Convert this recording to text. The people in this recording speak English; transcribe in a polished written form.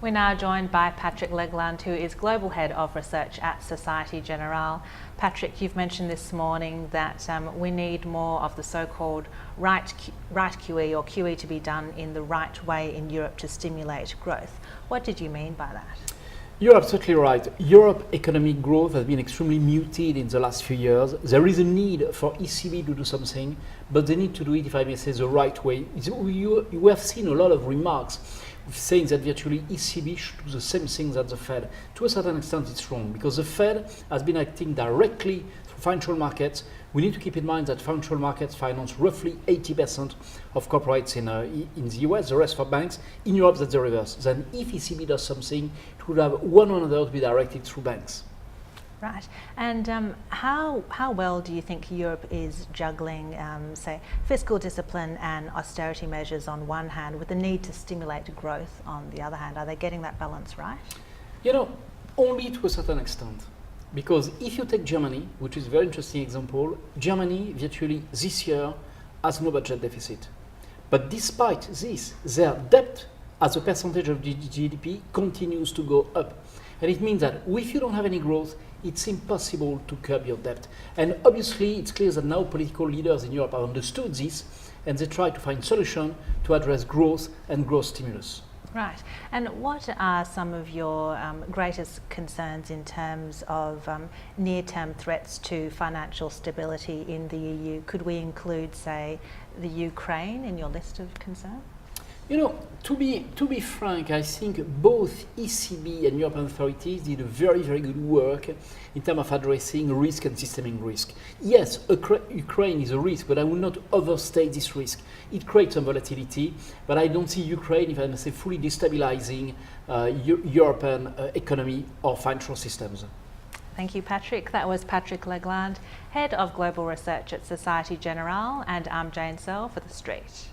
We're now joined by Patrick Legland, who is Global Head of Research at Societe Generale. Patrick, you've mentioned this morning that we need more of the so-called right QE or QE to be done in the right way in Europe to stimulate growth. What did you mean by that? You're absolutely right. Europe economic growth has been extremely muted in the last few years. There is a need for ECB to do something, but they need to do it, if I may say, the right way. You have seen a lot of remarks saying that virtually ECB should do the same thing as the Fed. To a certain extent, it's wrong because the Fed has been acting directly through financial markets. We need to keep in mind that financial markets finance roughly 80% of corporates in the US, the rest for banks. In Europe, that's the reverse. Then if ECB does something, it would have one or another to be directed through banks. Right. And how well do you think Europe is juggling, say, fiscal discipline and austerity measures on one hand with the need to stimulate growth on the other hand? Are they getting that balance right? Only to a certain extent. Because if you take Germany, which is a very interesting example, Germany virtually this year has no budget deficit. But despite this, their debt as a percentage of GDP continues to go up. And it means that if you don't have any growth, it's impossible to curb your debt. And obviously, it's clear that now political leaders in Europe have understood this, and they try to find solutions to address growth and growth stimulus. Right. And what are some of your greatest concerns in terms of near-term threats to financial stability in the EU? Could we include, say, the Ukraine in your list of concerns? To be frank, I think both ECB and European authorities did a very, very good work in terms of addressing risk and systemic risk. Yes, Ukraine is a risk, but I will not overstate this risk. It creates some volatility, but I don't see Ukraine, if I may say, fully destabilizing European economy or financial systems. Thank you, Patrick. That was Patrick Legland, Head of Global Research at Societe Generale, and I'm Jane Searle for The Street.